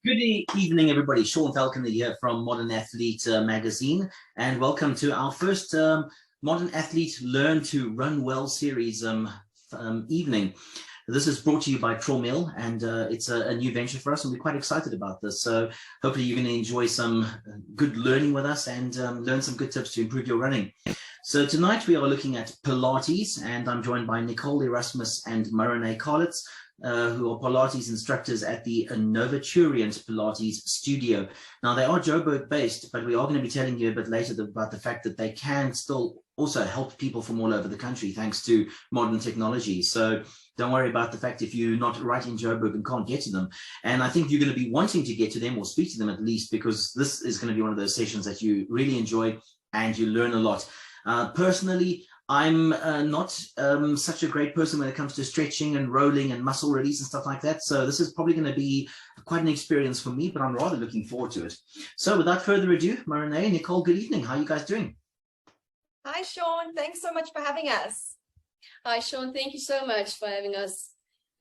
Evening, everybody. Sean Falconer here from Modern Athlete magazine, and welcome to our first Modern Athlete Learn to Run Well series evening. This is brought to you by Traumeel, and it's a new venture for us, and we're quite excited about this. So hopefully you're going to enjoy some good learning with us and learn some good tips to improve your running. So tonight we are looking at Pilates, and I'm joined by Nicole Erasmus and Marinee Carlitz, who are Pilates instructors at the Novaturient Pilates studio. Now, they are Joburg based, but we are going to be telling you a bit later about the fact that they can still also help people from all over the country thanks to modern technology. So don't worry about the fact if you're not right in Joburg and can't get to them. And I think you're going to be wanting to get to them or speak to them at least, because this is going to be one of those sessions that you really enjoy and you learn a lot. Personally, I'm not such a great person when it comes to stretching and rolling and muscle release and stuff like that. So this is probably going to be quite an experience for me, but I'm rather looking forward to it. So without further ado, Marinee, Nicole, good evening. How are you guys doing? Hi, Sean. Thanks so much for having us. Hi, Sean. Thank you so much for having us.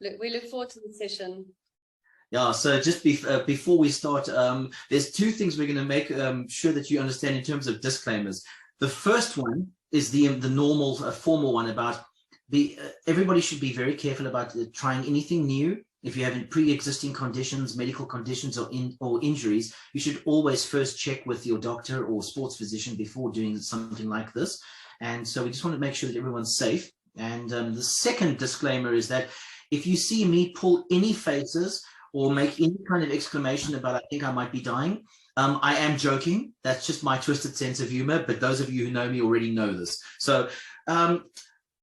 We look forward to the session. Yeah, so just before we start, there's two things we're going to make sure that you understand in terms of disclaimers. The first one is the normal formal one about everybody should be very careful about trying anything new. If you have pre-existing conditions, medical conditions or injuries, you should always first check with your doctor or sports physician before doing something like this. And so we just want to make sure that everyone's safe. And the second disclaimer is that if you see me pull any faces or make any kind of exclamation about I think I might be dying, I am joking. That's just my twisted sense of humor, but those of you who know me already know this. So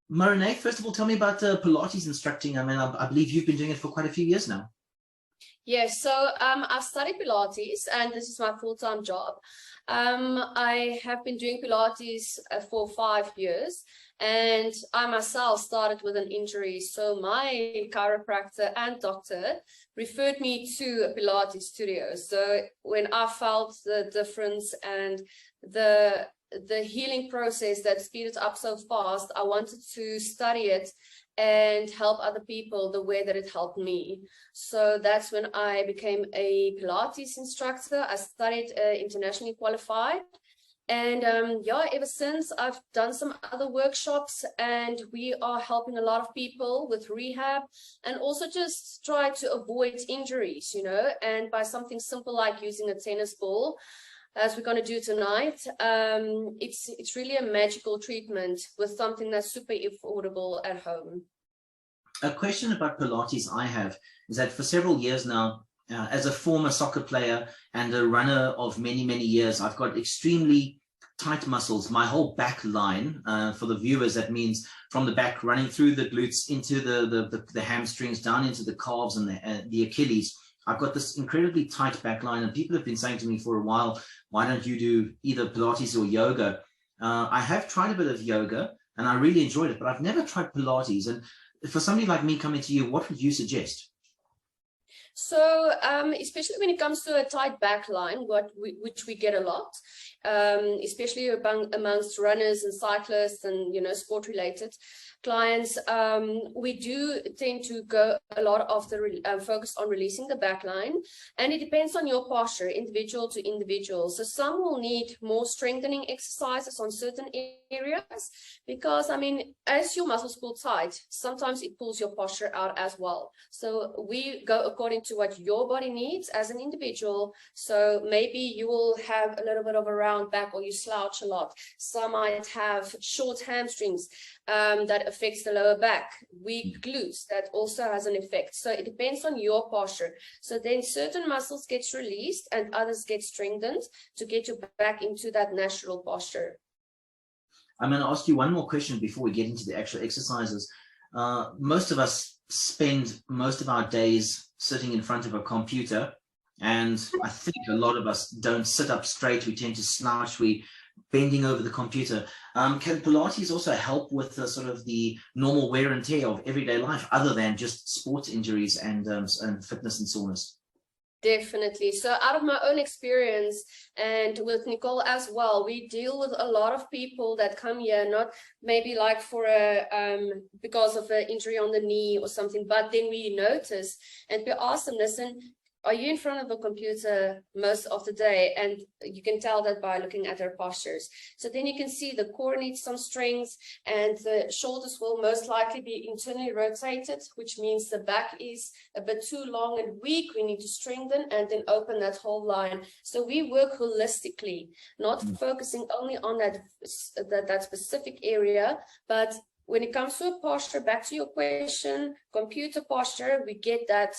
Marinee, first of all, tell me about Pilates instructing. I mean, I believe you've been doing it for quite a few years now. Yes, so I've studied Pilates and this is my full-time job. I have been doing Pilates for 5 years, and I myself started with an injury. So my chiropractor and doctor referred me to a Pilates studio. So when I felt the difference and the healing process that speeded up so fast, I wanted to study it and help other people the way that it helped me. So that's when I became a Pilates instructor. I studied internationally qualified. And yeah, ever since I've done some other workshops, and we are helping a lot of people with rehab and also just try to avoid injuries, you know, and by something simple like using a tennis ball, as we're going to do tonight, it's really a magical treatment with something that's super affordable at home. A question about Pilates I have is that for several years now, as a former soccer player and a runner of many, many years, I've got extremely tight muscles. My whole back line, for the viewers, that means from the back running through the glutes into the hamstrings, down into the calves and the Achilles. I've got this incredibly tight back line, and people have been saying to me for a while, why don't you do either Pilates or yoga? I have tried a bit of yoga and I really enjoyed it, but I've never tried Pilates. And for somebody like me coming to you, what would you suggest? So especially when it comes to a tight back line, which we get a lot, especially amongst runners and cyclists and, you know, sport related clients, we do tend to go a lot of the focus on releasing the back line, and it depends on your posture, individual to individual. So some will need more strengthening exercises on certain areas, because I mean, as your muscles pull tight, sometimes it pulls your posture out as well. So we go according to what your body needs as an individual. So maybe you will have a little bit of a round back, or you slouch a lot. Some might have short hamstrings that affects the lower back, weak glutes, that also has an effect. So it depends on your posture. So then certain muscles gets released and others get strengthened to get you back into that natural posture. I'm going to ask you one more question before we get into the actual exercises. Most of us spend most of our days sitting in front of a computer, and I think a lot of us don't sit up straight. We tend to slouch. We bending over the computer. Can Pilates also help with the sort of the normal wear and tear of everyday life, other than just sports injuries and fitness and soreness? Definitely. So out of my own experience and with Nicole as well, we deal with a lot of people that come here, not maybe like for a because of an injury on the knee or something, but then we notice and we ask them, listen, are you in front of a computer most of the day? And you can tell that by looking at their postures. So then you can see the core needs some strength, and the shoulders will most likely be internally rotated, which means the back is a bit too long and weak. We need to strengthen and then open that whole line. So we work holistically, not focusing only on that specific area, but when it comes to a posture, back to your question, computer posture, we get that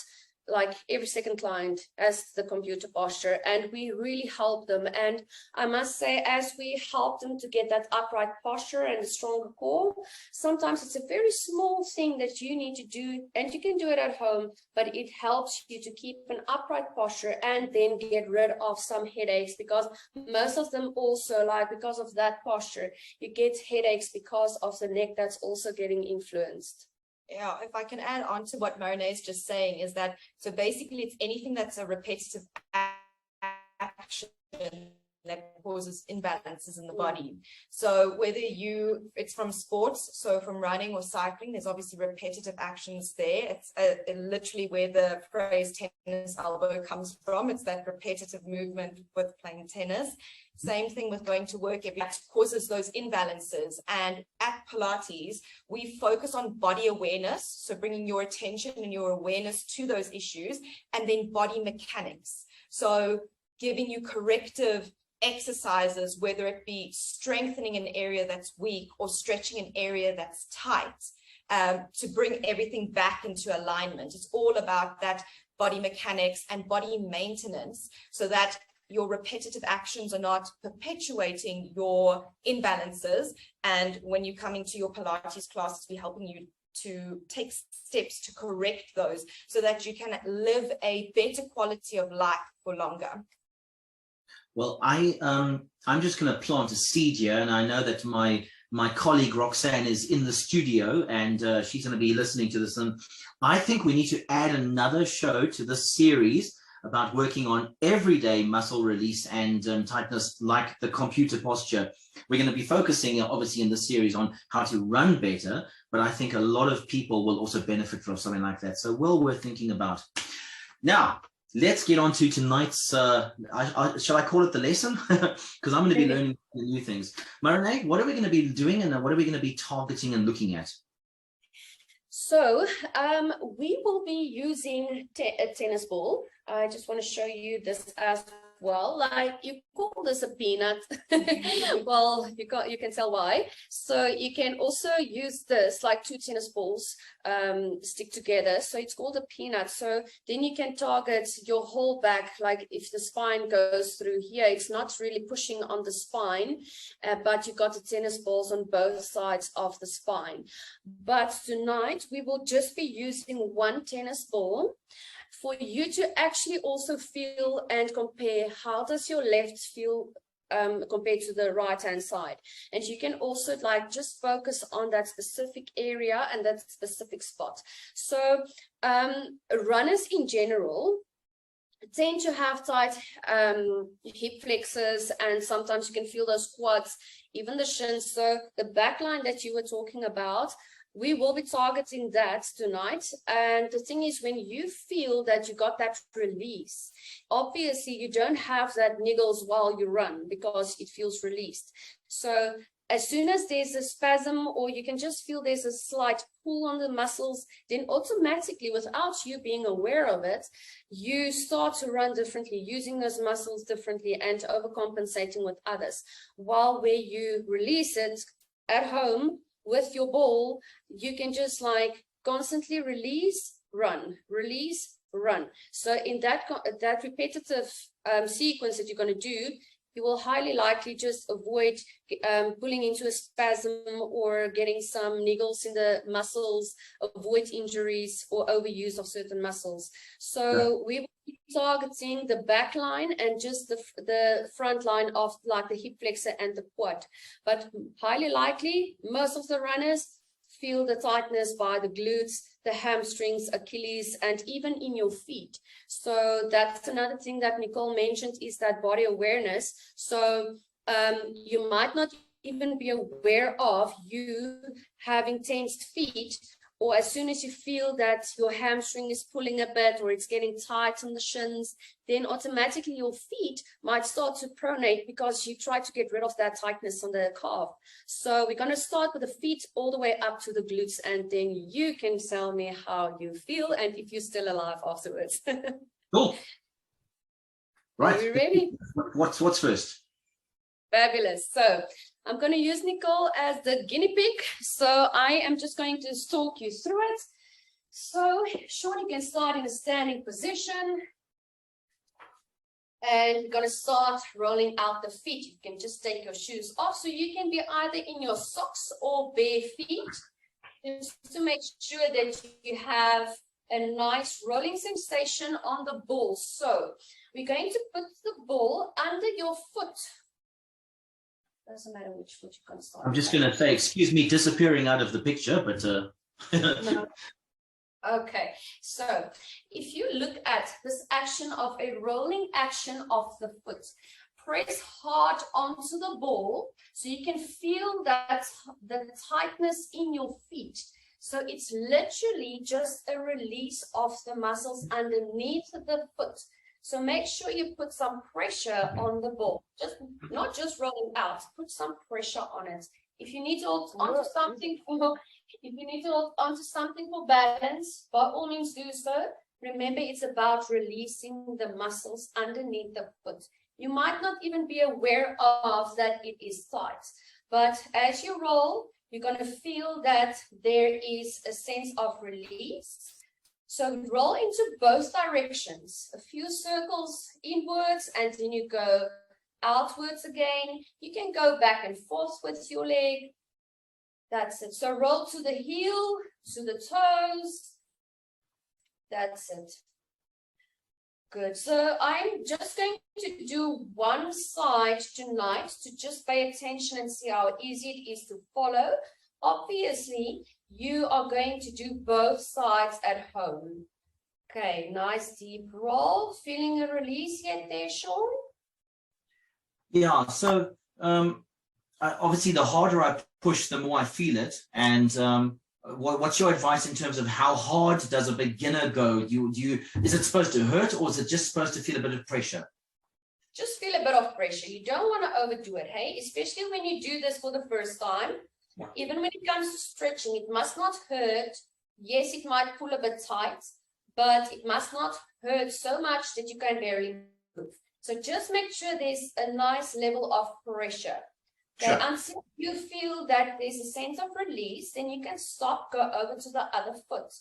like every second client has the computer posture, and we really help them. And I must say, as we help them to get that upright posture and a stronger core, sometimes it's a very small thing that you need to do, and you can do it at home, but it helps you to keep an upright posture and then get rid of some headaches, because most of them also, like because of that posture, you get headaches because of the neck that's also getting influenced. Yeah, if I can add on to what Marinee is just saying, is that, so basically it's anything that's a repetitive action that causes imbalances in the body. So whether it's from sports, so from running or cycling, there's obviously repetitive actions there. It's literally where the phrase tennis elbow comes from. It's that repetitive movement with playing tennis. Same thing with going to work every day, causes those imbalances. And at Pilates, we focus on body awareness, so bringing your attention and your awareness to those issues, and then body mechanics. So giving you corrective exercises, whether it be strengthening an area that's weak or stretching an area that's tight, to bring everything back into alignment. It's all about that body mechanics and body maintenance, so that your repetitive actions are not perpetuating your imbalances. And when you come into your Pilates classes, we're helping you to take steps to correct those so that you can live a better quality of life for longer. Well, I'm just going to plant a seed here, and I know that my colleague Roxanne is in the studio, and she's going to be listening to this. And I think we need to add another show to this series about working on everyday muscle release and tightness, like the computer posture. We're going to be focusing, obviously, in this series on how to run better, but I think a lot of people will also benefit from something like that. So well worth thinking about. Now, let's get on to tonight's, shall I call it the lesson? Because I'm going to be learning new things. Marinee, what are we going to be doing, and what are we going to be targeting and looking at? So we will be using a tennis ball. I just want to show you this as well. Like, you call this a peanut. Well, you can tell why. So you can also use this, like two tennis balls stick together. So it's called a peanut. So then you can target your whole back. Like if the spine goes through here, it's not really pushing on the spine, but you got the tennis balls on both sides of the spine. But tonight we will just be using one tennis ball for you to actually also feel and compare how does your left feel compared to the right hand side. And you can also like just focus on that specific area and that specific spot. So runners in general tend to have tight hip flexors, and sometimes you can feel those quads, even the shins. So the back line that you were talking about, we will be targeting that tonight. And the thing is, when you feel that you got that release, obviously you don't have that niggles while you run because it feels released. So as soon as there's a spasm, or you can just feel there's a slight pull on the muscles, then automatically, without you being aware of it, you start to run differently, using those muscles differently and overcompensating with others. While where you release it at home with your ball, you can just like constantly release, run, release, run. So in that repetitive sequence that you're going to do, you will highly likely just avoid pulling into a spasm or getting some niggles in the muscles, avoid injuries or overuse of certain muscles. So we will be targeting the back line and just the front line of like the hip flexor and the quad. But highly likely, most of the runners feel the tightness by the glutes, the hamstrings, Achilles, and even in your feet. So that's another thing that Nicole mentioned, is that body awareness. So you might not even be aware of you having tensed feet or as soon as you feel that your hamstring is pulling a bit or it's getting tight on the shins, then automatically your feet might start to pronate because you try to get rid of that tightness on the calf. So we're going to start with the feet all the way up to the glutes, and then you can tell me how you feel and if you're still alive afterwards. Cool. Right. Are you ready? What's first? Fabulous. So I'm going to use Nicole as the guinea pig. So I am just going to talk you through it. So Sean, you can start in a standing position. And we're going to start rolling out the feet. You can just take your shoes off. So you can be either in your socks or bare feet. Just to make sure that you have a nice rolling sensation on the ball. So we're going to put the ball under your foot. Doesn't matter which foot you're going to start. I'm just going to say, excuse me, disappearing out of the picture, but No. Okay, so if you look at this action of a rolling action of the foot, press hard onto the ball so you can feel that the tightness in your feet. So it's literally just a release of the muscles underneath the foot. So make sure you put some pressure on the ball, just not just rolling out, put some pressure on it. If you need to hold onto something for balance, by all means do so. Remember, it's about releasing the muscles underneath the foot. You might not even be aware of that it is tight, but as you roll, you're going to feel that there is a sense of release. So roll into both directions, a few circles inwards, and then you go outwards again. You can go back and forth with your leg. That's it. So roll to the heel, to the toes. That's it. Good. So I'm just going to do one side tonight to just pay attention and see how easy it is to follow. Obviously, you are going to do both sides at home. Okay, nice deep roll. Feeling a release yet there, Sean? yeah. So obviously, the harder I push, the more I feel it. And what's your advice in terms of how hard does a beginner go? Is it supposed to hurt, or is it just supposed to feel a bit of pressure? Just feel a bit of pressure. You don't want to overdo it, hey? Especially when you do this for the first time. Yeah. Even when it comes to stretching, it must not hurt. Yes, it might pull a bit tight, but it must not hurt so much that you can barely move. So just make sure there's a nice level of pressure. Okay, Sure. until you feel that there's a sense of release, then you can stop, go over to the other foot.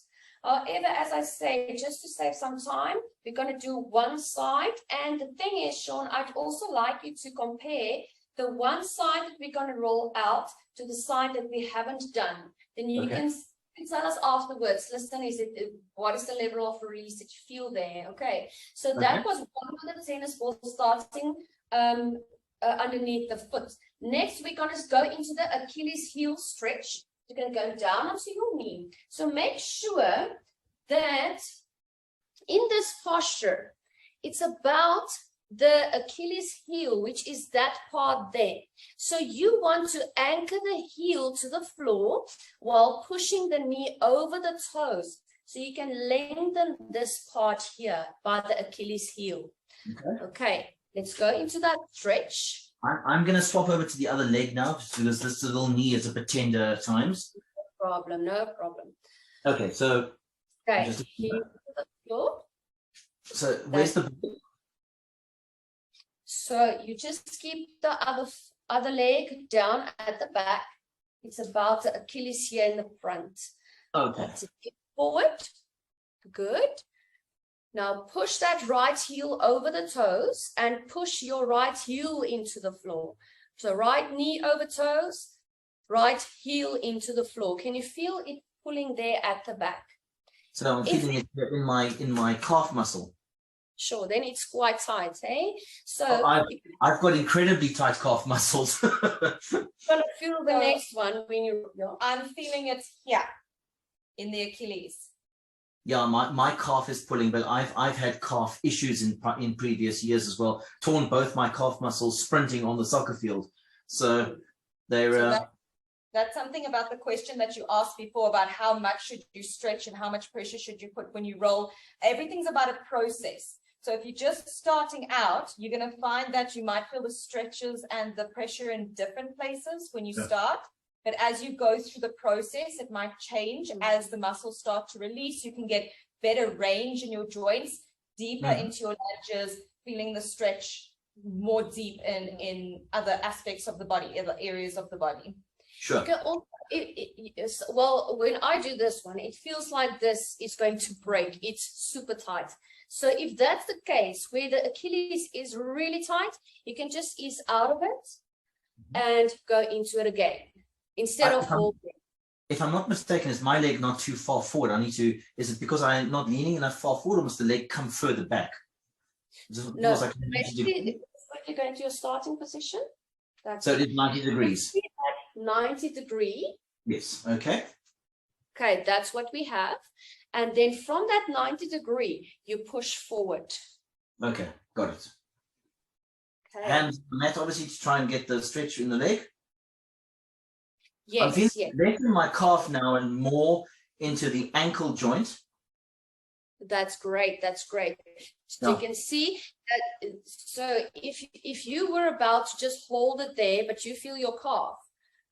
However, as I say, just to save some time, we're going to do one side. And the thing is, Sean, I'd also like you to compare the one side that we're going to roll out to the side that we haven't done. Then you can tell us afterwards, listen, what is the level of release that you feel there? Okay, so that was one of the tennis balls starting underneath the foot. Next, we're going to go into the Achilles heel stretch. You're going to go down onto your knee. So make sure that in this posture, it's about the Achilles heel, which is that part there. So you want to anchor the heel to the floor while pushing the knee over the toes. So you can lengthen this part here by the Achilles heel. Okay, let's go into that stretch. I'm going to swap over to the other leg now because this little knee is a bit tender at times. No problem, no problem. Okay, so okay, heel to the floor. So where's the? So you just keep the other leg down at the back. It's about the Achilles here in the front. Okay. Forward. Good. Now push that right heel over the toes and push your right heel into the floor. So right knee over toes, right heel into the floor. Can you feel it pulling there at the back? So I'm feeling it in my calf muscle. Sure, then it's quite tight, eh? So I've got incredibly tight calf muscles. You're gonna feel the next one when you're. I'm feeling it here in the Achilles. Yeah, my calf is pulling, but I've had calf issues in previous years as well. Torn both my calf muscles sprinting on the soccer field, so they're. That's something about the question that you asked before about how much should you stretch and how much pressure should you put when you roll. Everything's about a process. So if you're just starting out, you're going to find that you might feel the stretches and the pressure in different places when you start. But as you go through the process, it might change as the muscles start to release. You can get better range in your joints, deeper into your lunges, feeling the stretch more deep in other aspects of the body, other areas of the body. Sure. Well, when I do this one, it feels like this is going to break. It's super tight. So if that's the case, where the Achilles is really tight, you can just ease out of it and go into it again instead of holding. If I'm not mistaken, is my leg not too far forward? Is it because I'm not leaning enough far forward, or must the leg come further back? No, basically, when you go into your starting position, so it is 90 degrees. 90 degree. Yes. Okay. Okay, that's what we have. And then from that 90 degree, you push forward. Okay, got it. Okay. Hands on the mat, obviously, to try and get the stretch in the leg. Yes, I'm feeling yes. less in my calf now and more into the ankle joint. That's great. That's great. So you can see that. So if you were about to just hold it there, but you feel your calf,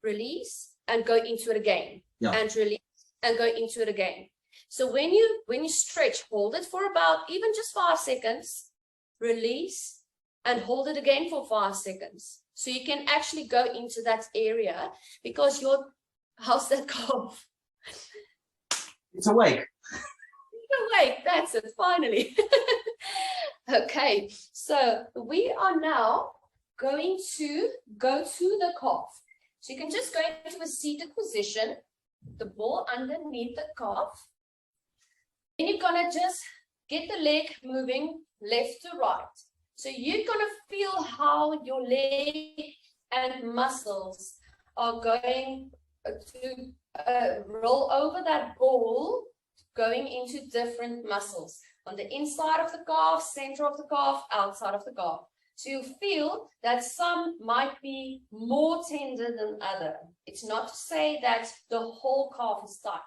release and go into it again, and release and go into it again. So when you stretch, hold it for about even just 5 seconds, release and hold it again for 5 seconds. So you can actually go into that area because how's that calf? It's awake. Awake, that's it, finally. Okay, so we are now going to go to the calf. So you can just go into a seated position, the ball underneath the calf. Then you're gonna just get the leg moving left to right. So you're gonna feel how your leg and muscles are going to roll over that ball, going into different muscles on the inside of the calf, center of the calf, outside of the calf. So you feel that some might be more tender than other. It's not to say that the whole calf is tight.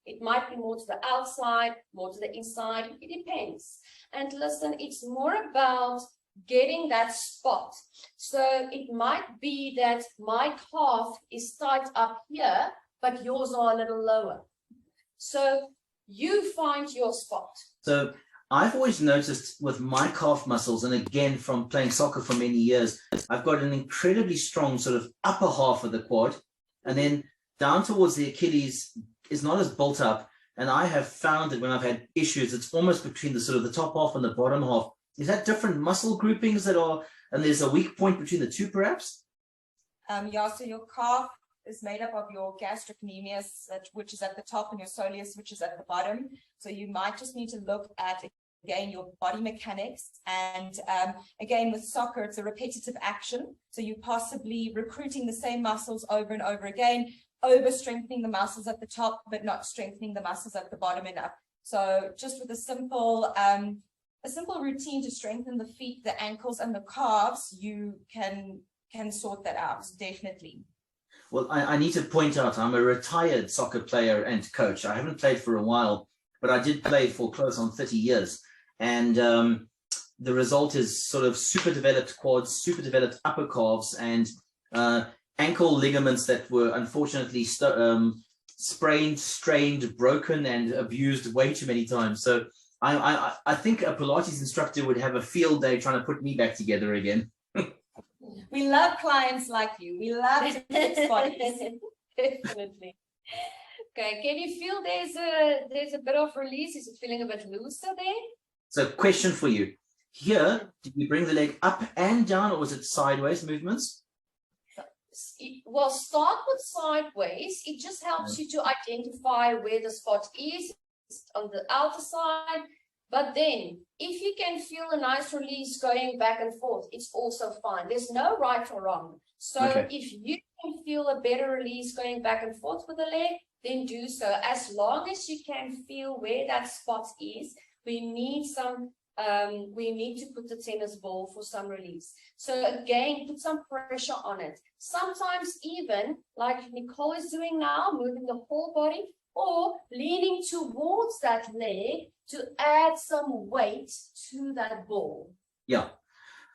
It might be more to the outside, more to the inside. It depends. And listen, it's more about getting that spot. So it might be that my calf is tight up here, but yours are a little lower. So you find your spot. So I've always noticed with my calf muscles, and again from playing soccer for many years, I've got an incredibly strong sort of upper half of the quad, and then down towards the Achilles is not as built up. And I have found that when I've had issues, it's almost between the sort of the top half and the bottom half. Is that different muscle groupings that are, and there's a weak point between the two perhaps? Yeah, so your calf is made up of your gastrocnemius, which is at the top, and your soleus, which is at the bottom. So you might just need to look at, again, your body mechanics. And again, with soccer, it's a repetitive action. So you're possibly recruiting the same muscles over and over again, over strengthening the muscles at the top, but not strengthening the muscles at the bottom enough. So just with a simple routine to strengthen the feet, the ankles, and the calves, you can sort that out, definitely. Well, I need to point out, I'm a retired soccer player and coach. I haven't played for a while, but I did play for close on 30 years. And the result is sort of super developed quads, super developed upper calves, and ankle ligaments that were unfortunately sprained, strained, broken, and abused way too many times. So I think a Pilates instructor would have a field day trying to put me back together again. We love clients like you. We love to fix bodies. Definitely. Okay, can you feel there's a bit of release? Is it feeling a bit looser there? So question for you. Here, did you bring the leg up and down, or was it sideways movements? Well, start with sideways. It just helps you to identify where the spot is on the outer side. But then, if you can feel a nice release going back and forth, it's also fine. There's no right or wrong. So if you can feel a better release going back and forth with the leg, then do so. As long as you can feel where that spot is, we need some we need to put the tennis ball for some release. So again, put some pressure on it. Sometimes even, like Nicole is doing now, moving the whole body, or leaning towards that leg to add some weight to that ball. Yeah.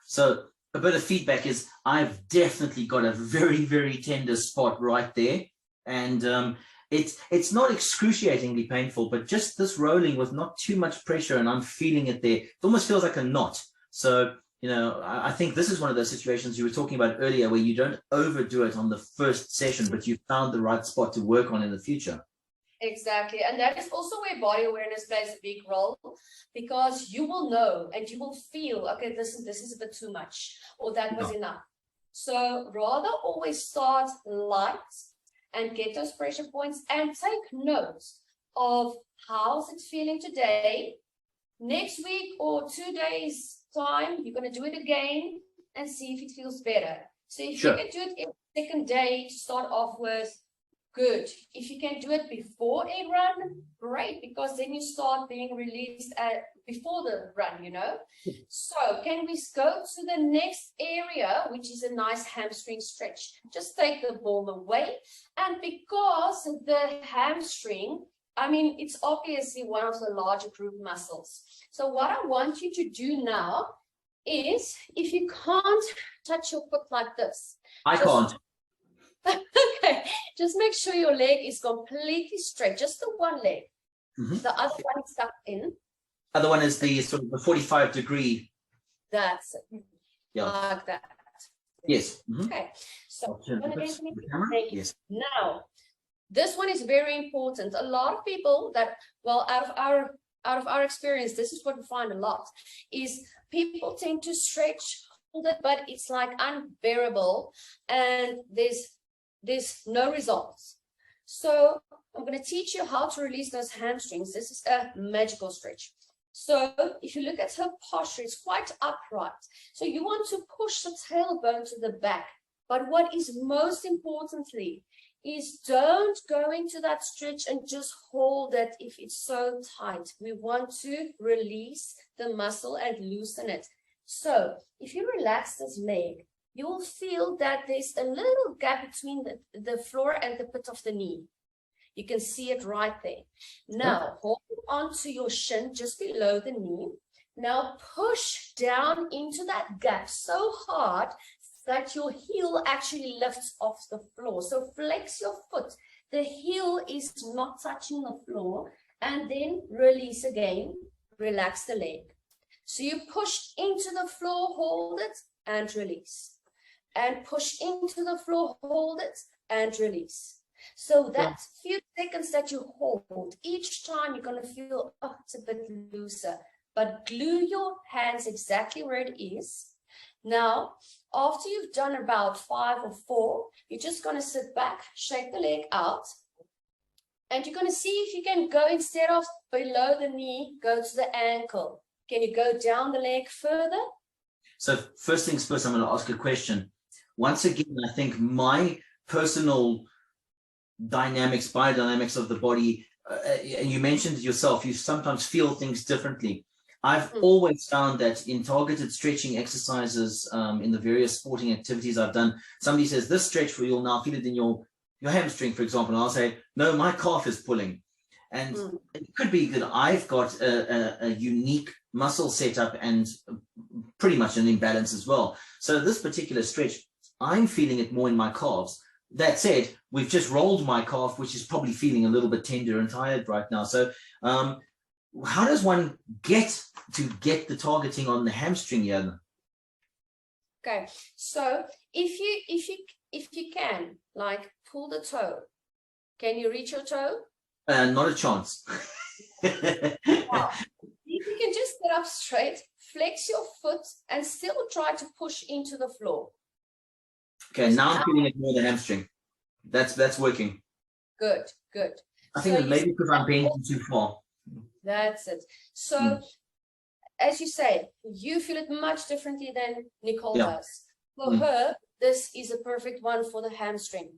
So a bit of feedback is I've definitely got a very, very tender spot right there. And it's not excruciatingly painful, but just this rolling with not too much pressure, and I'm feeling it there. It almost feels like a knot. So, you know, I think this is one of those situations you were talking about earlier where you don't overdo it on the first session, but you found the right spot to work on in the future. Exactly. And that is also where body awareness plays a big role, because you will know and you will feel, okay, this is a bit too much, or that was enough. So rather always start light and get those pressure points and take note of how's it feeling today. Next week or 2 days time, you're going to do it again and see if it feels better. So if you can do it every second day to start off with, good. If you can do it before a run, great, because then you start being released before the run, you know. So can we go to the next area, which is a nice hamstring stretch? Just take the ball away. And because the hamstring, I mean, it's obviously one of the larger group muscles. So what I want you to do now is, if you can't touch your foot like this. I can't. Okay, just make sure your leg is completely straight, just the one leg. The other one is tucked in. Other one is the sort of the 45-degree. That's it. Yeah. Like that. Yes. Okay, so yes. Now, this one is very important. A lot of people that, well, out of our experience, this is what we find a lot, is people tend to stretch, but it's like unbearable, and there's no results. So I'm going to teach you how to release those hamstrings. This is a magical stretch. So if you look at her posture, it's quite upright. So you want to push the tailbone to the back. But what is most importantly is don't go into that stretch and just hold it if it's so tight. We want to release the muscle and loosen it. So if you relax this leg, you will feel that there's a little gap between the floor and the pit of the knee. You can see it right there. Now, hold onto your shin just below the knee. Now push down into that gap so hard that your heel actually lifts off the floor. So flex your foot. The heel is not touching the floor. And then release again. Relax the leg. So you push into the floor, hold it, and release. And push into the floor, hold it, and release. So that few seconds that you hold, each time you're going to feel, oh, it's a bit looser. But glue your hands exactly where it is. Now, after you've done about 5 or 4, you're just going to sit back, shake the leg out. And you're going to see if you can go, instead of below the knee, go to the ankle. Can you go down the leg further? So first things first, I'm going to ask a question. Once again, I think my personal biodynamics of the body, and you mentioned it yourself, you sometimes feel things differently. I've always found that in targeted stretching exercises, in the various sporting activities I've done, somebody says, this stretch, you'll now feel it in your hamstring, for example. And I'll say, no, my calf is pulling. And it could be that I've got a unique muscle setup and pretty much an imbalance as well. So this particular stretch, I'm feeling it more in my calves. That said, we've just rolled my calf, which is probably feeling a little bit tender and tired right now. So how does one get the targeting on the hamstring here? Okay, so if you can, like, pull the toe. Can you reach your toe? Not a chance. Wow. If you can just sit up straight, flex your foot, and still try to push into the floor. Okay, now I'm feeling it more the hamstring. That's working. Good, good. I think maybe because I'm bending too far. That's it. So, as you say, you feel it much differently than Nicole does. For her, this is a perfect one for the hamstring.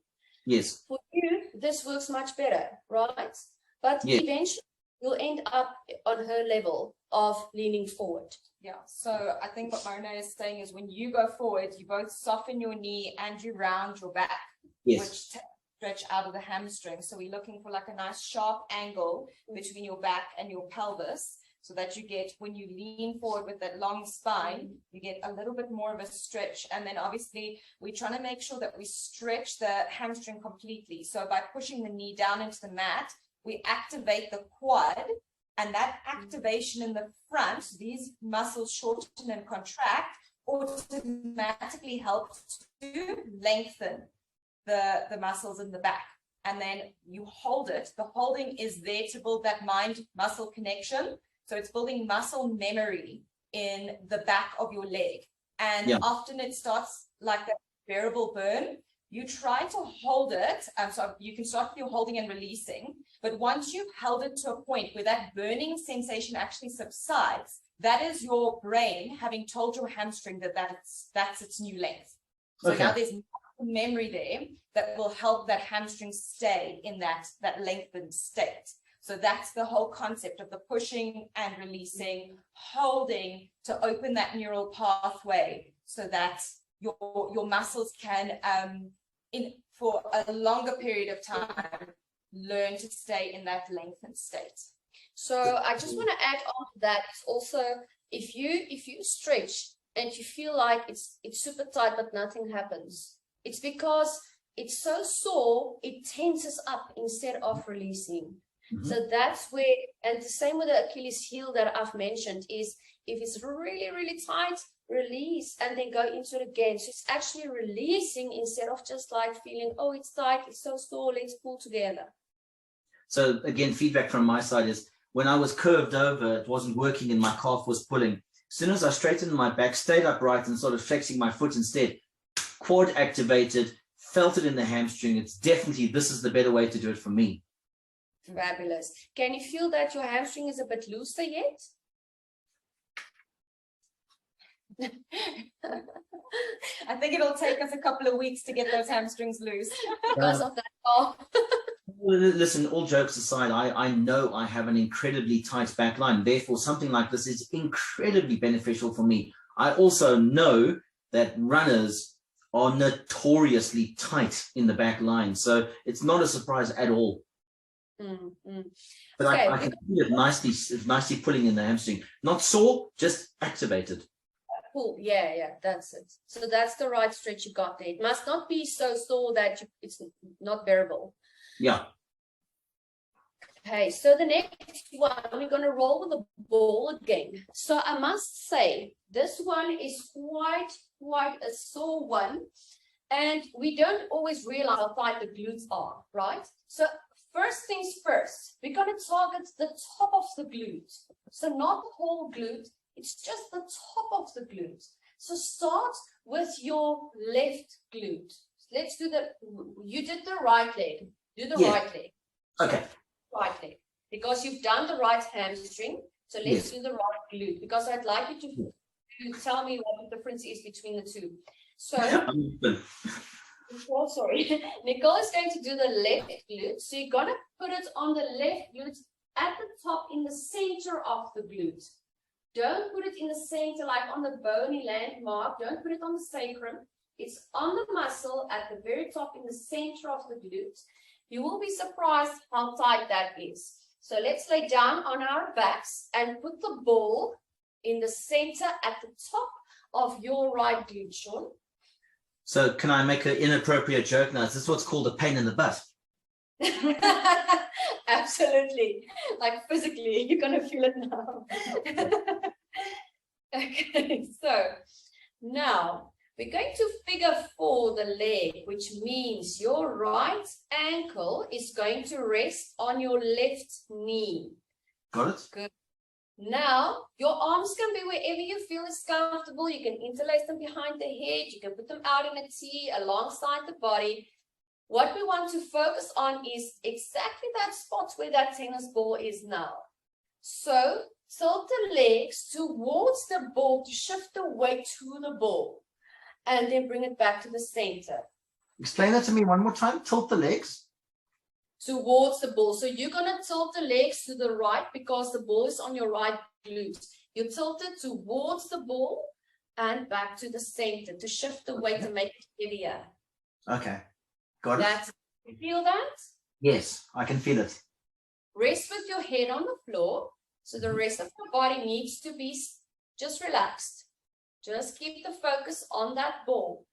Yes. For you, this works much better, right? But eventually, you'll end up on her level of leaning forward. Yeah, so I think what Mona is saying is when you go forward, you both soften your knee and you round your back, Yes. which stretch out of the hamstring. So we're looking for like a nice sharp angle between your back and your pelvis, so that you get, when you lean forward with that long spine, you get a little bit more of a stretch. And then obviously we're trying to make sure that we stretch the hamstring completely. So by pushing the knee down into the mat, we activate the quad, and that activation in the front, these muscles shorten and contract, automatically helps to lengthen the muscles in the back. And then you hold it. The holding is there to build that mind-muscle connection. So it's building muscle memory in the back of your leg. And often it starts like that variable burn. You try to hold it. So you can start with your holding and releasing. But once you've held it to a point where that burning sensation actually subsides, that is your brain having told your hamstring that that's its new length. So now there's memory there that will help that hamstring stay in that lengthened state. So that's the whole concept of the pushing and releasing, holding to open that neural pathway so that your muscles can, for a longer period of time, learn to stay in that lengthened state. So I just want to add on to that. It's also, if you stretch and you feel like it's super tight but nothing happens, it's because it's so sore, it tenses up instead of releasing. So that's where, and the same with the Achilles heel that I've mentioned, is if it's really, really tight, release and then go into it again. So it's actually releasing instead of just like feeling, oh, it's tight, it's so sore, let's pull together. So again, feedback from my side is when I was curved over, it wasn't working and my calf was pulling. As soon as I straightened my back, stayed upright and started flexing my foot instead, quad activated, felt it in the hamstring. It's definitely, this is the better way to do it for me. Fabulous. Can you feel that your hamstring is a bit looser yet? I think it'll take us a couple of weeks to get those hamstrings loose. Because of that. Oh. Listen, all jokes aside, I know I have an incredibly tight back line. Therefore, something like this is incredibly beneficial for me. I also know that runners are notoriously tight in the back line. So it's not a surprise at all. But okay. I can feel it nicely pulling in the hamstring. Not sore, just activated. Cool. Yeah, that's it. So that's the right stretch you got there. It must not be so sore that it's not bearable. Yeah. Okay, so the next one, we're going to roll with the ball again. So I must say, this one is quite a sore one. And we don't always realize how tight the glutes are, right? So first things first, we're going to target the top of the glute. So not the whole glute, it's just the top of the glute. So start with your left glute. Let's do you did the right leg. Do the right leg. Okay. Right leg. Because you've done the right hamstring. So let's do the right glute. Because I'd like you to tell me what the difference is between the two. So, oh, sorry. Nicole is going to do the left glute. So you're going to put it on the left glute at the top in the center of the glute. Don't put it in the center, like on the bony landmark. Don't put it on the sacrum. It's on the muscle at the very top in the center of the glute. You will be surprised how tight that is. So let's lay down on our backs and put the ball in the center at the top of your right glute, Sean. So can I make an inappropriate joke now? Is this what's called a pain in the butt? Absolutely. Like physically, you're going to feel it now. Okay, so now we're going to figure 4 the leg, which means your right ankle is going to rest on your left knee. Got it? Good. Now, your arms can be wherever you feel is comfortable. You can interlace them behind the head. You can put them out in a T alongside the body. What we want to focus on is exactly that spot where that tennis ball is now. So, tilt the legs towards the ball to shift the weight to the ball. And then bring it back to the center. Explain that to me one more time. Tilt the legs. towards the ball. So you're going to tilt the legs to the right because the ball is on your right glute. You tilt it towards the ball and back to the center to shift the weight and make it heavier. Okay. Got it. You feel that? Yes, I can feel it. Rest with your head on the floor. So the rest of your body needs to be just relaxed. Just keep the focus on that ball.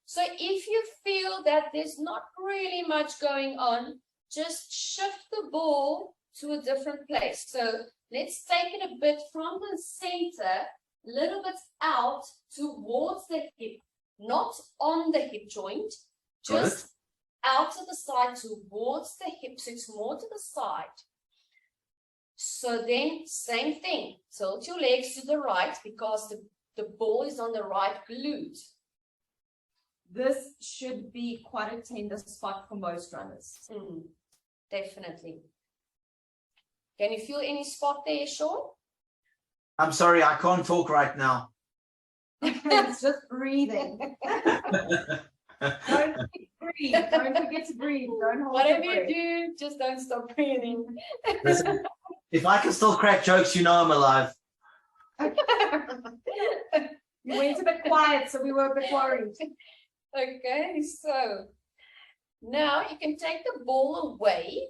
So if you feel that there's not really much going on, just shift the ball to a different place. So let's take it a bit from the center, a little bit out towards the hip, not on the hip joint, just out to the side towards the hip. So it's more to the side. So then same thing, tilt your legs to the right because the ball is on the right glute. This should be quite a tender spot for most runners. Definitely. Can you feel any spot there, Sean? I'm sorry, I can't talk right now. It's just breathing. Don't breathe. Don't forget to breathe. Don't hold Whatever your you breath. do, just don't stop breathing. Listen, if I can still crack jokes, you know I'm alive. You went a bit quiet, so we were a bit worried. Okay, so now you can take the ball away.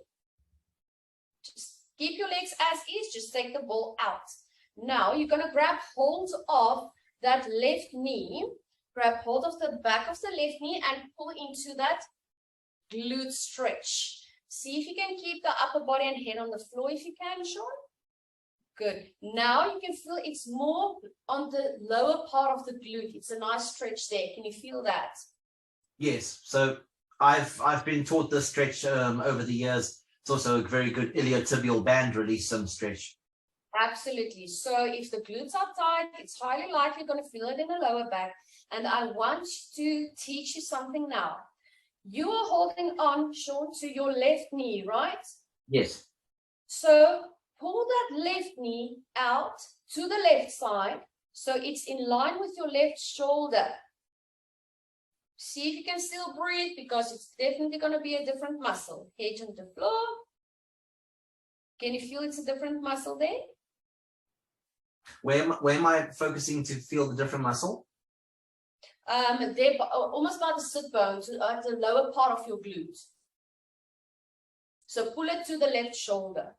Just keep your legs as is, just take the ball out. Now you're going to grab hold of that left knee, grab hold of the back of the left knee and pull into that glute stretch. See if you can keep the upper body and head on the floor if you can, Sean. Good. Now you can feel it's more on the lower part of the glute. It's a nice stretch there. Can you feel that? Yes. So I've been taught this stretch over the years. It's also a very good iliotibial band release stretch. Absolutely. So if the glutes are tight, it's highly likely you're going to feel it in the lower back. And I want to teach you something now. You are holding on, Sean, to your left knee, right? Yes. So pull that left knee out to the left side so it's in line with your left shoulder. See if you can still breathe because it's definitely going to be a different muscle. Head on the floor. Can you feel it's a different muscle there? Where am I focusing to feel the different muscle? There, almost by the sit bone, to the lower part of your glute. So pull it to the left shoulder.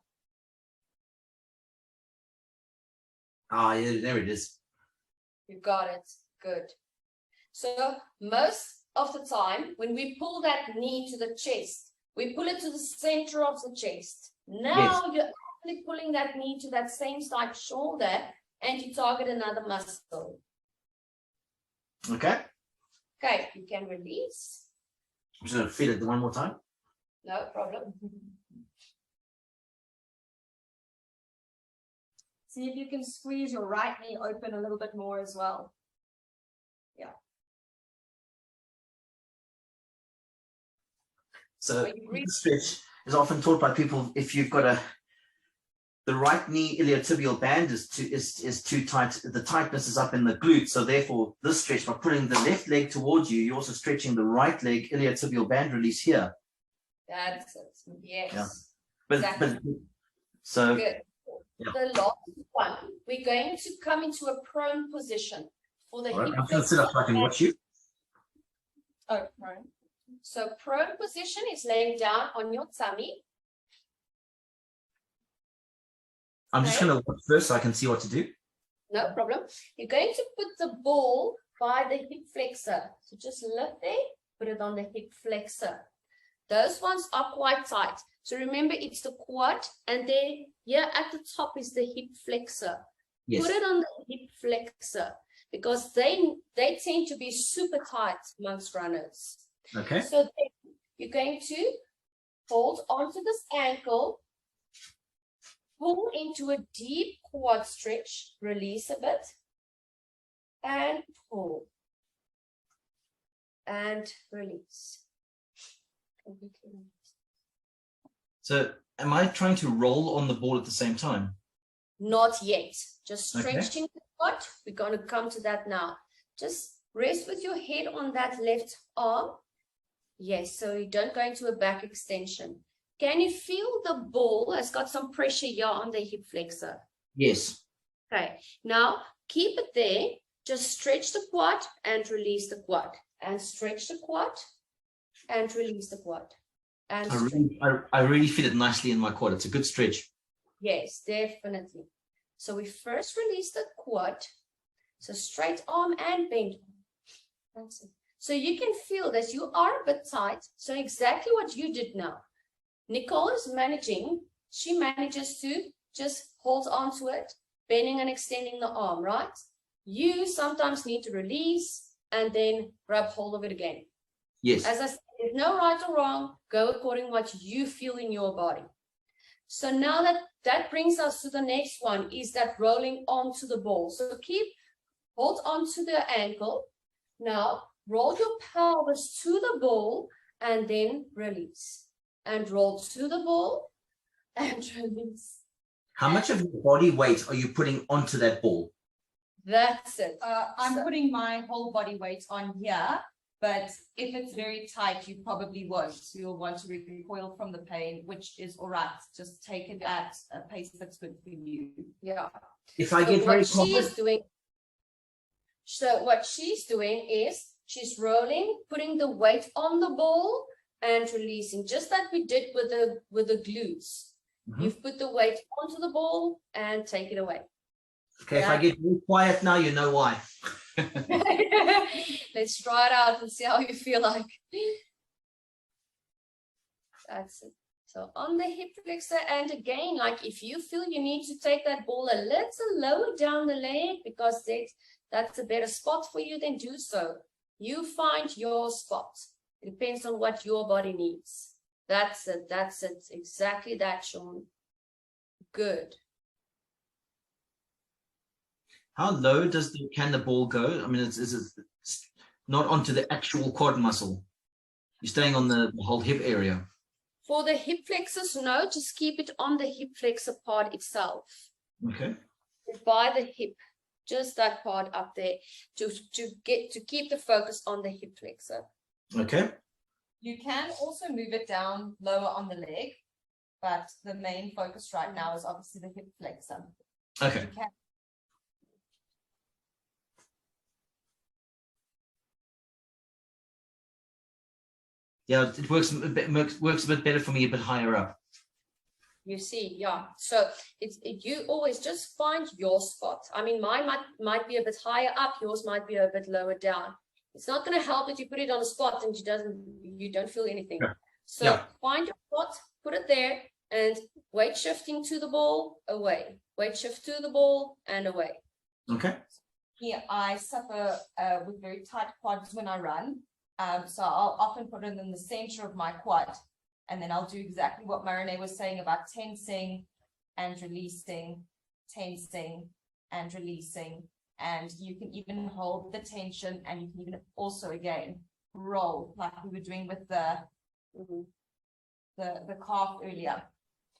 Ah, yeah, there it is. You got it. Good. So most of the time, when we pull that knee to the chest, we pull it to the center of the chest. Now you're actually pulling that knee to that same side shoulder and you target another muscle. Okay. Okay, you can release. I'm just going to feel it one more time. No problem. See if you can squeeze your right knee open a little bit more as well. Yeah. So the stretch is often taught by people if you've got the right knee iliotibial band is too tight. The tightness is up in the glute. So therefore, this stretch, by putting the left leg towards you, you're also stretching the right leg iliotibial band release here. That's it. Yes. Yeah. But exactly. So good. Yeah. The last one, we're going to come into a prone position for the hip. I'm going to sit up so I can watch you. Oh, prone. So prone position is laying down on your tummy. I'm just going to watch first so I can see what to do. No problem. You're going to put the ball by the hip flexor. So just lift there, put it on the hip flexor. Those ones are quite tight. So remember, it's the quad, and then here at the top is the hip flexor. Yes. Put it on the hip flexor because they tend to be super tight amongst runners. Okay. So then you're going to hold onto this ankle, pull into a deep quad stretch, release a bit, and pull, and release. So am I trying to roll on the ball at the same time? Not yet. Just stretching Okay. the quad. We're going to come to that now. Just rest with your head on that left arm. Yes, so you don't go into a back extension. can you feel the ball has got some pressure here on the hip flexor? Yes. Okay, now keep it there. Just stretch the quad and release the quad. And stretch the quad and release the quad. And I really feel it nicely in my quad. It's a good stretch. Yes, definitely. So we first release the quad. So straight arm and bend. That's it. So you can feel that you are a bit tight. So exactly what you did now. Nicole is managing. She manages to just hold on to it, bending and extending the arm, right? You sometimes need to release and then grab hold of it again. Yes. As I said, there's no right or wrong. Go according to what you feel in your body. So now that brings us to the next one, is that rolling onto the ball. So hold on to the ankle. Now roll your pelvis to the ball and then release. And roll to the ball and release. How much of your body weight are you putting onto that ball? That's it. I'm putting my whole body weight on here, but if it's very tight, you probably won't. So you'll want to recoil from the pain, which is all right. Just take it at a pace that's good for you. Yeah. If I get very So what she's doing is she's rolling, putting the weight on the ball and releasing, just like we did with the glutes. Mm-hmm. You've put the weight onto the ball and take it away. Okay, yeah. If I get very quiet now, you know why. Let's try it out and see how you feel like. That's it. So on the hip flexor, and again, like if you feel you need to take that ball a little lower down the leg because that's a better spot for you, then do so. You find your spot. It depends on what your body needs. That's it. That's it. Exactly that, Sean. Good. How low can the ball go? I mean, it's not onto the actual quad muscle. You're staying on the whole hip area. For the hip flexors, no, just keep it on the hip flexor part itself. Okay. By the hip, just that part up there to keep the focus on the hip flexor. Okay. You can also move it down lower on the leg, but the main focus right now is obviously the hip flexor. Okay. Yeah, it works a bit better for me, a bit higher up. You see, yeah. So you always just find your spot. I mean, mine might be a bit higher up, yours might be a bit lower down. It's not going to help if you put it on a spot and you don't feel anything. Yeah. So find your spot, put it there, and weight shifting to the ball, away. Weight shift to the ball and away. Okay. Here, I suffer with very tight quads when I run. So I'll often put it in the center of my quad, and then I'll do exactly what Marine was saying about tensing and releasing, tensing and releasing. And you can even hold the tension, and you can even also again roll like we were doing with the calf earlier.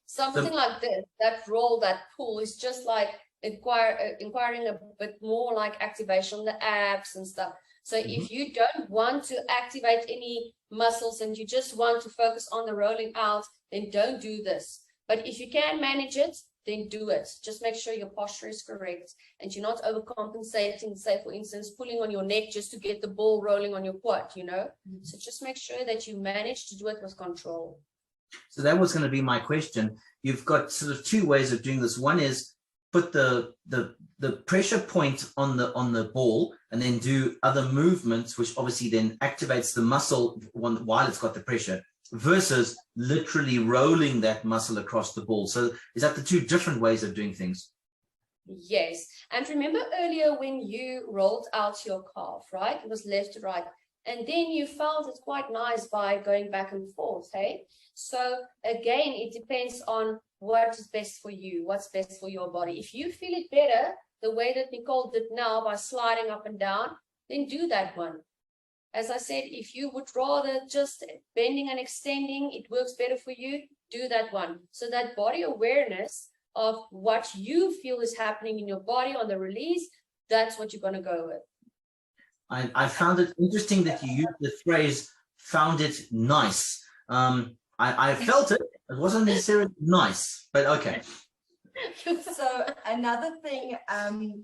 Something like this, that roll, that pull is just like inquiring a bit more like activation on the abs and stuff. So if you don't want to activate any muscles and you just want to focus on the rolling out, then don't do this. But if you can manage it, then do it. Just make sure your posture is correct and you're not overcompensating, say, for instance, pulling on your neck just to get the ball rolling on your quad, you know? So just make sure that you manage to do it with control. So that was going to be my question. You've got sort of two ways of doing this. One is put the pressure point on the ball and then do other movements, which obviously then activates the muscle while it's got the pressure, versus literally rolling that muscle across the ball. So is that the two different ways of doing things? Yes. And remember earlier when you rolled out your calf, right? It was left to right. And then you felt it quite nice by going back and forth, hey? So again, it depends on what is best for you, what's best for your body. If you feel it better, the way that Nicole did now by sliding up and down, then do that one. As I said, if you would rather just bending and extending, it works better for you, do that one. So that body awareness of what you feel is happening in your body on the release, that's what you're going to go with. I found it interesting that you used the phrase, found it nice. I felt it, It wasn't necessarily nice, but okay. So another thing,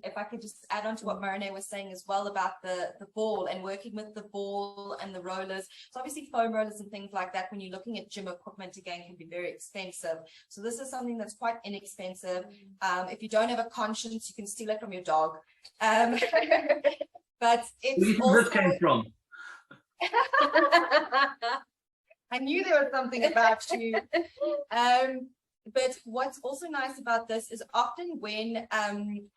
if I could just add on to what Marine was saying as well about the ball and working with the ball and the rollers. So obviously foam rollers and things like that, when you're looking at gym equipment, again, can be very expensive. So this is something that's quite inexpensive. If you don't have a conscience, you can steal it from your dog. But it's Where did also... this came from? I knew there was something about you. But what's also nice about this is often when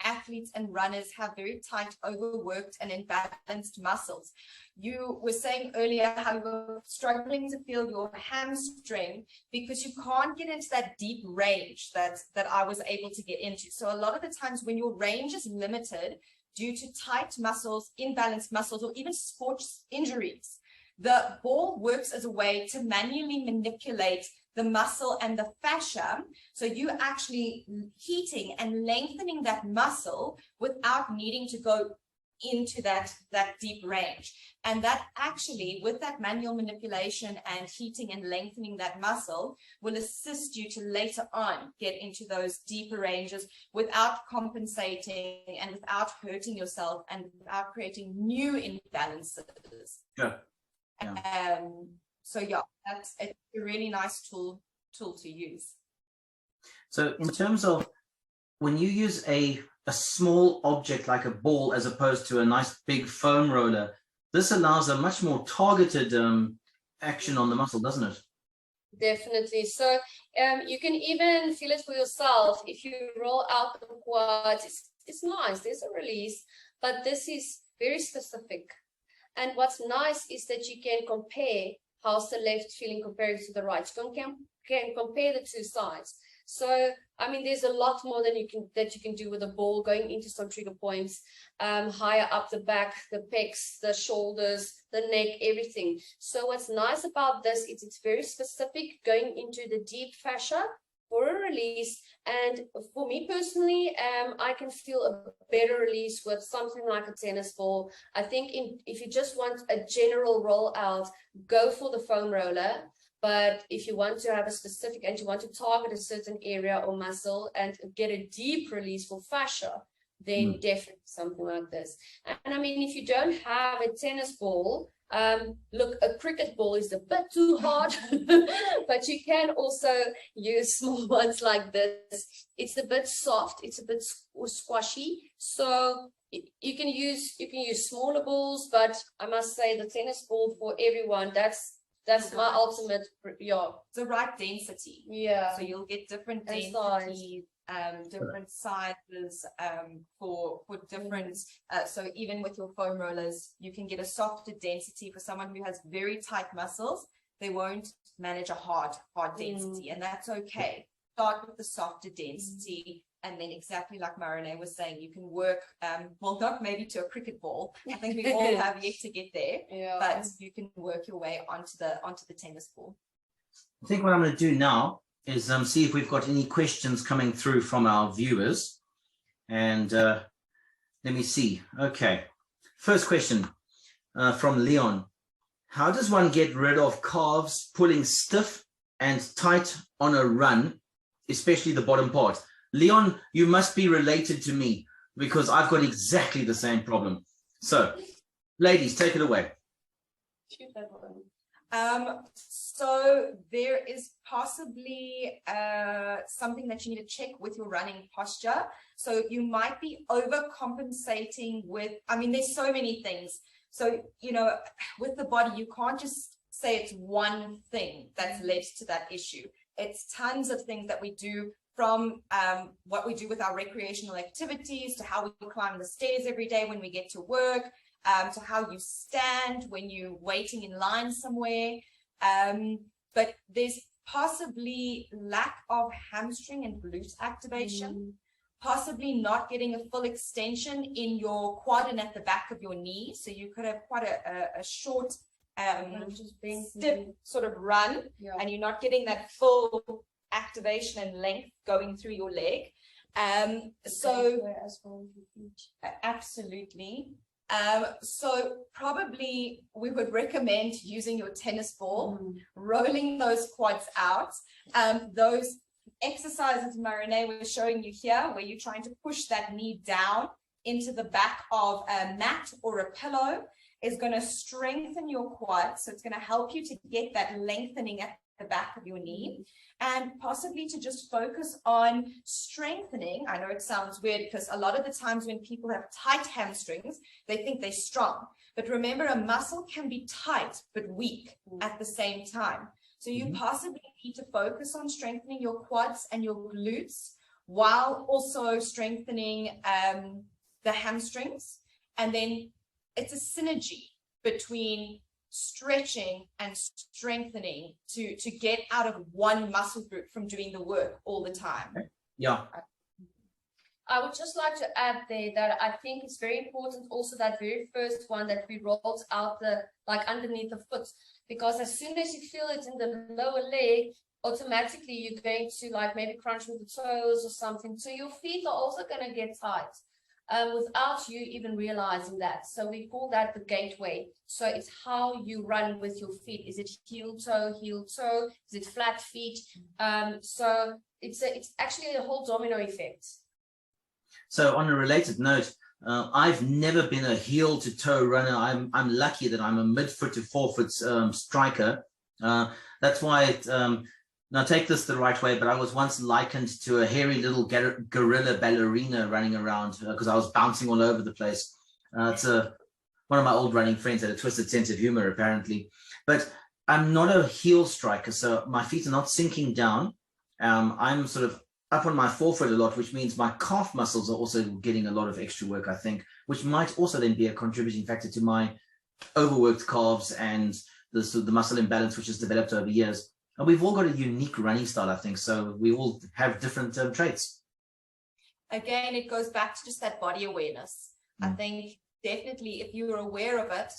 athletes and runners have very tight, overworked and imbalanced muscles. You were saying earlier how you were struggling to feel your hamstring because you can't get into that deep range that I was able to get into. So a lot of the times when your range is limited due to tight muscles, imbalanced muscles, or even sports injuries, the ball works as a way to manually manipulate the muscle and the fascia. So you actually heating and lengthening that muscle without needing to go into that deep range. And that actually, with that manual manipulation and heating and lengthening that muscle, will assist you to later on get into those deeper ranges without compensating and without hurting yourself and without creating new imbalances. Yeah. So yeah, it's a really nice tool to use. So in terms of when you use a small object like a ball as opposed to a nice big foam roller, this allows a much more targeted action on the muscle, doesn't it? Definitely. So you can even feel it for yourself. If you roll out the quads, it's nice, there's a release, but this is very specific. And what's nice is that you can compare how's the left feeling compared to the right. You can compare the two sides. So, I mean, there's a lot more that you can do with a ball, going into some trigger points, higher up the back, the pecs, the shoulders, the neck, everything. So what's nice about this is it's very specific, going into the deep fascia for a release. And for me personally, I can feel a better release with something like a tennis ball. I think if you just want a general roll out, go for the foam roller. But if you want to have a specific and you want to target a certain area or muscle and get a deep release for fascia, then definitely something like this. And I mean, if you don't have a tennis ball, look, a cricket ball is a bit too hard, but you can also use small ones like this. It's a bit soft, it's a bit squashy, so you can use smaller balls. But I must say the tennis ball for everyone, that's my ultimate. Yeah, the right density. Yeah, so you'll get different densities, different sizes for different so even with your foam rollers, you can get a softer density. For someone who has very tight muscles, they won't manage a hard density, and that's okay. Start with the softer density, and then exactly like Marine was saying, you can work well, not maybe to a cricket ball. I think we all have yet to get there, but you can work your way onto the tennis ball. I think what I'm going to do now is see if we've got any questions coming through from our viewers. And let me see. Okay. First question from Leon. How does one get rid of calves pulling stiff and tight on a run, especially the bottom part? Leon, you must be related to me because I've got exactly the same problem. So, ladies, take it away. So there is possibly something that you need to check with your running posture. So you might be overcompensating with, I mean, there's so many things. So, you know, with the body, you can't just say it's one thing that's led to that issue. It's tons of things that we do, from what we do with our recreational activities, to how we climb the stairs every day when we get to work, to how you stand when you're waiting in line somewhere. But there's possibly lack of hamstring and glute activation, possibly not getting a full extension in your quad and at the back of your knee. So you could have quite a short, stiff sort of run, and you're not getting that full activation and length going through your leg. So absolutely. So probably we would recommend using your tennis ball, rolling those quads out. Those exercises Marinee was showing you here, where you're trying to push that knee down into the back of a mat or a pillow, is going to strengthen your quads. So it's going to help you to get that lengthening at the back of your knee, and possibly to just focus on strengthening. I know it sounds weird, because a lot of the times when people have tight hamstrings, they think they're strong. But remember, a muscle can be tight but weak at the same time. So you possibly need to focus on strengthening your quads and your glutes while also strengthening the hamstrings. And then it's a synergy between stretching and strengthening to get out of one muscle group from doing the work all the time. Yeah. I would just like to add there that I think it's very important also that very first one that we rolled out the, like underneath the foot, because as soon as you feel it in the lower leg, automatically you're going to like maybe crunch with the toes or something. So your feet are also going to get tight. Without you even realizing that. So we call that the gateway. So it's how you run with your feet. Is it heel toe? Is it flat feet? So it's actually a whole domino effect. So on a related note, I've never been a heel to toe runner. I'm lucky that I'm a mid-foot to forefoot striker. That's why now take this the right way, but I was once likened to a hairy little gorilla ballerina running around because I was bouncing all over the place. It's one of my old running friends had a twisted sense of humor, apparently. But I'm not a heel striker, so my feet are not sinking down. I'm sort of up on my forefoot a lot, which means my calf muscles are also getting a lot of extra work, I think, which might also then be a contributing factor to my overworked calves and the muscle imbalance which has developed over years. And we've all got a unique running style, I think, so we all have different traits. Again, it goes back to just that body awareness. I think definitely if you're aware of it,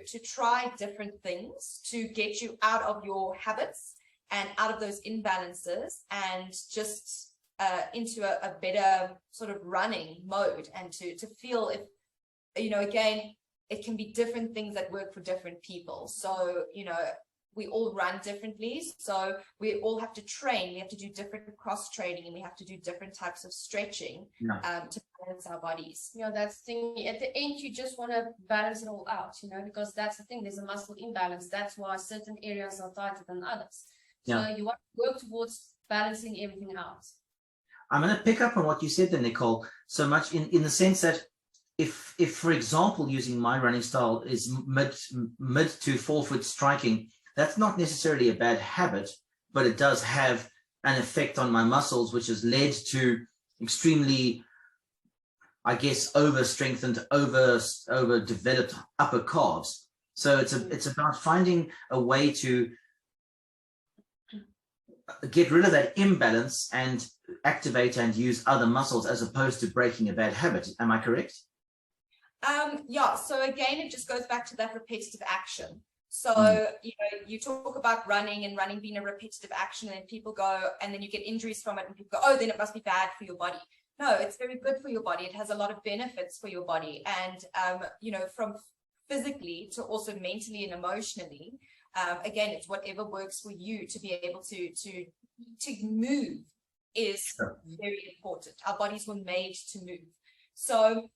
to try different things to get you out of your habits and out of those imbalances and just into a better sort of running mode, and to feel if, you know, again, it can be different things that work for different people. So, you know, we all run differently, so we all have to train. We have to do different cross training, and we have to do different types of stretching to balance our bodies. You know, that's the thing. At the end, you just want to balance it all out, you know, because that's the thing. There's a muscle imbalance. That's why certain areas are tighter than others. So you want to work towards balancing everything out. I'm going to pick up on what you said there, Nicole, so much in the sense that if for example, using my running style is mid to forefoot striking, that's not necessarily a bad habit, but it does have an effect on my muscles, which has led to extremely, I guess, over-strengthened, overdeveloped upper calves. So it's about finding a way to get rid of that imbalance and activate and use other muscles as opposed to breaking a bad habit. Am I correct? Yeah, so again, it just goes back to that repetitive action. So, you know, you talk about running and running being a repetitive action, and people go, and then you get injuries from it, and people go, oh, then it must be bad for your body. No, it's very good for your body. It has a lot of benefits for your body. And, you know, from physically to also mentally and emotionally, again, it's whatever works for you to be able to move is very important. Our bodies were made to move. So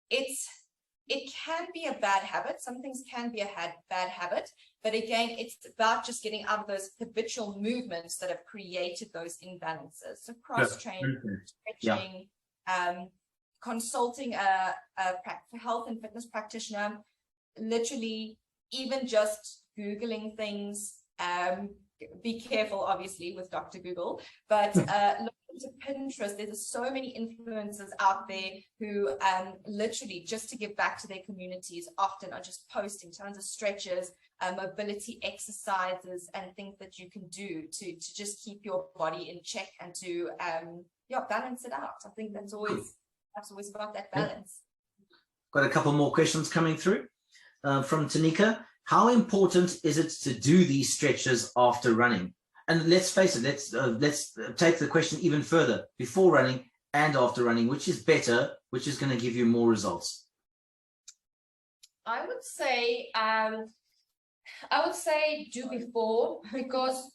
it can be a bad habit. Some things can be a bad habit, but again, it's about just getting out of those habitual movements that have created those imbalances. So cross-training, stretching, consulting a health and fitness practitioner, literally even just Googling things. Be careful, obviously, with Dr. Google, but look into Pinterest. There's so many influencers out there who literally, just to give back to their communities, often are just posting tons of stretches, mobility exercises, and things that you can do to just keep your body in check and to balance it out. I think that's always about that balance. Got a couple more questions coming through from Tanika. How important is it to do these stretches after running? And let's face it, let's take the question even further. Before running and after running, which is better, which is going to give you more results? I would say do before, because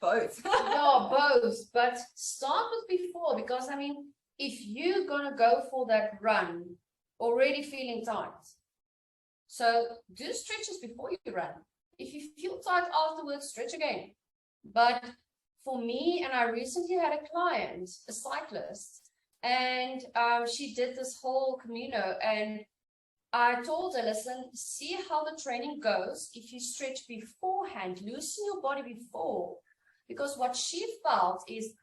Both. yeah, both, but start with before, because I mean, if you're gonna go for that run already feeling tight, so do stretches before you run. If you feel tight afterwards, stretch again. But for me, and I recently had a client, a cyclist, and she did this whole Camino, and I told her, listen, see how the training goes. If you stretch beforehand, loosen your body before, because what she felt is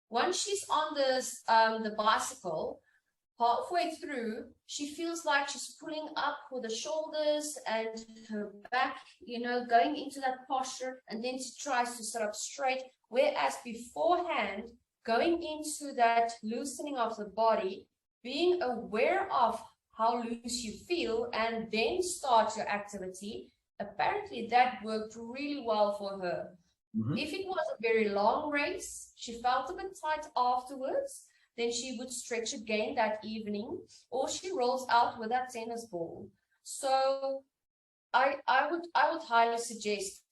once she's on this the bicycle, halfway through, she feels like she's pulling up for the shoulders and her back, you know, going into that posture, and then she tries to sit up straight. Whereas beforehand, going into that loosening of the body, being aware of how loose you feel, and then start your activity, apparently that worked really well for her. If it was a very long race, she felt a bit tight afterwards, then she would stretch again that evening, or she rolls out with that tennis ball. So I would highly suggest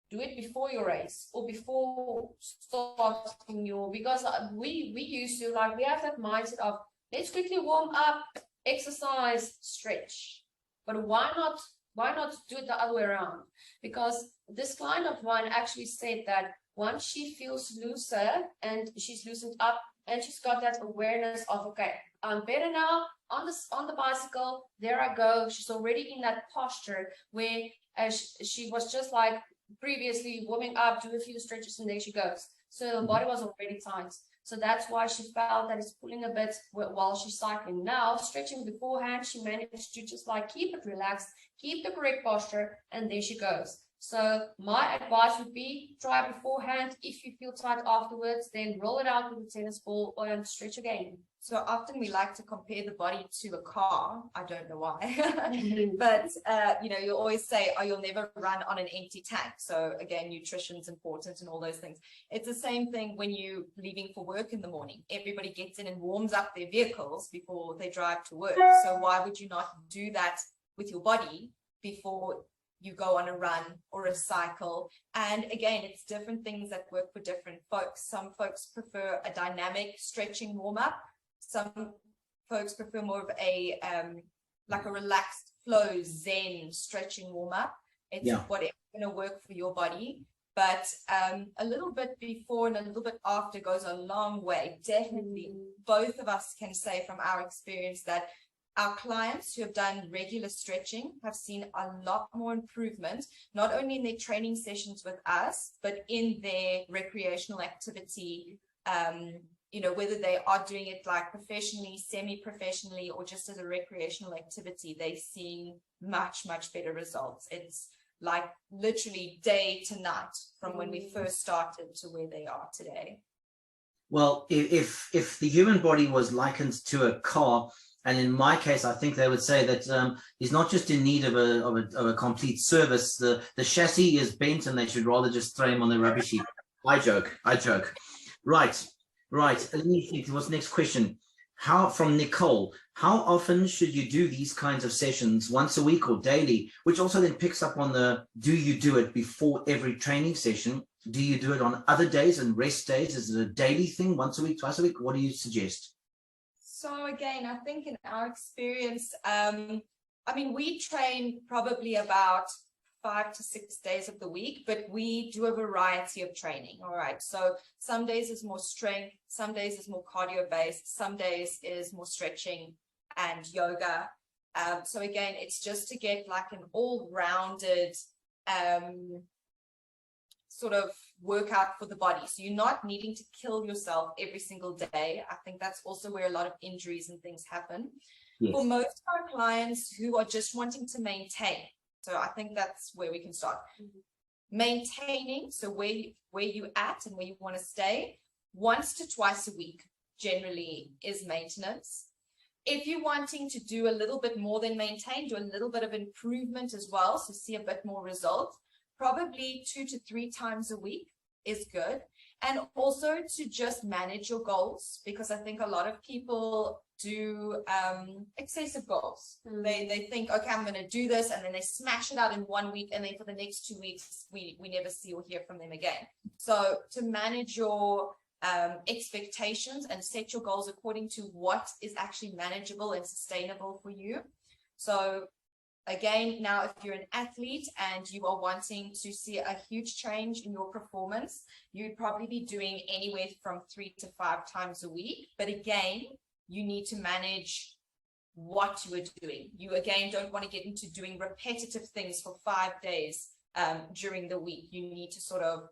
do it before your race or before starting your, because we used to, like, we have that mindset of let's quickly warm up, exercise, stretch. But why not do it the other way around? Because this client of mine actually said that once she feels looser and she's loosened up and she's got that awareness of, okay, I'm better now on the bicycle, there I go. She's already in that posture where she was just like previously warming up, do a few stretches, and there she goes. So the body was already tight. So that's why she felt that it's pulling a bit while she's cycling. Now, stretching beforehand, she managed to just like keep it relaxed, keep the correct posture, and there she goes. So my advice would be try beforehand. If you feel tight afterwards, then roll it out with a tennis ball or stretch again. So often we like to compare the body to a car. I don't know why, but you know, you always say, oh, you'll never run on an empty tank. So again, nutrition's important and all those things. It's the same thing when you're leaving for work in the morning. Everybody gets in and warms up their vehicles before they drive to work. So why would you not do that with your body before you go on a run or a cycle? And again, it's different things that work for different folks. Some folks prefer a dynamic stretching warm-up. Some folks prefer more of a like a relaxed flow zen stretching warm-up. It's whatever's going to work for your body. But a little bit before and a little bit after goes a long way. Definitely, both of us can say from our experience that our clients who have done regular stretching have seen a lot more improvement, not only in their training sessions with us, but in their recreational activity, you know, whether they are doing it like professionally, semi-professionally, or just as a recreational activity, they're seeing much, much better results. It's like literally day to night from when we first started to where they are today. Well, if the human body was likened to a car, and in my case, I think they would say that he's not just in need of a complete service. The chassis is bent, and they should rather just throw him on the rubbish heap. I joke. Right. Let me think. What's the next question? From Nicole, how often should you do these kinds of sessions? Once a week or daily? Which also then picks up on do you do it before every training session? Do you do it on other days and rest days? Is it a daily thing, once a week, twice a week? What do you suggest? So again, I think in our experience, I mean, we train probably about 5 to 6 days of the week, but we do a variety of training. All right. So some days is more strength, some days is more cardio based, some days is more stretching and yoga. So again, it's just to get like an all-rounded sort of workout for the body. So you're not needing to kill yourself every single day. I think that's also where a lot of injuries and things happen. Yes. For most of our clients who are just wanting to maintain, so I think that's where we can start. Maintaining, so where you at and where you want to stay, once to twice a week generally is maintenance. If you're wanting to do a little bit more than maintain, do a little bit of improvement as well, so see a bit more results, probably 2 to 3 times a week is good. And also to just manage your goals, because I think a lot of people do excessive goals. They think, okay, I'm going to do this, and then they smash it out in 1 week, and then for the next 2 weeks we never see or hear from them again. So to manage your expectations and set your goals according to what is actually manageable and sustainable for you. So again, now if you're an athlete and you are wanting to see a huge change in your performance, you'd probably be doing anywhere from 3 to 5 times a week. But again, you need to manage what you are doing. You again don't want to get into doing repetitive things for 5 days during the week. You need to sort of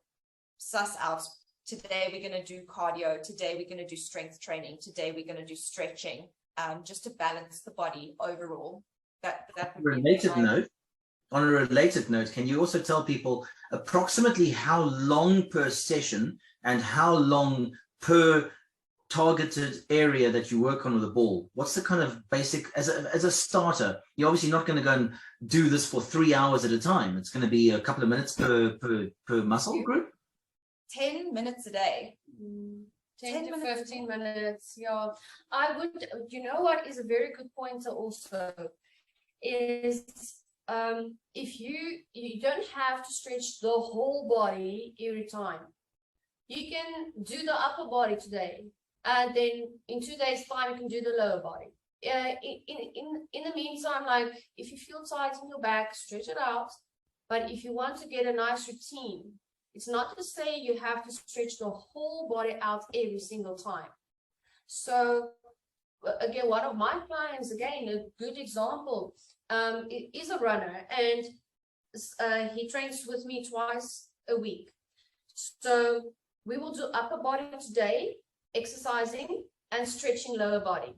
suss out, today we're going to do cardio, today we're going to do strength training, today we're going to do stretching, just to balance the body overall. On a related note, can you also tell people approximately how long per session and how long per targeted area that you work on with the ball? What's the kind of basic, as a starter? You're obviously not going to go and do this for 3 hours at a time. It's going to be a couple of minutes per muscle group. 10 minutes a day. 10 to 15 minutes. Yeah, I would. You know what is a very good pointer also is if you don't have to stretch the whole body every time. You can do the upper body today, and then in 2 days time you can do the lower body. In the meantime, like if you feel tight in your back, stretch it out. But if you want to get a nice routine, it's not to say you have to stretch the whole body out every single time. So again, one of my clients, again, a good example, is a runner, and he trains with me twice a week. So we will do upper body today, exercising and stretching lower body.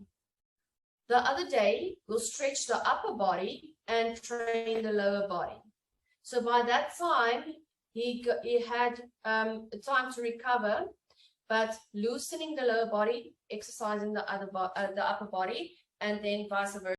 The other day, we'll stretch the upper body and train the lower body. So by that time, he had time to recover, but loosening the lower body, exercising the upper body, and then vice versa.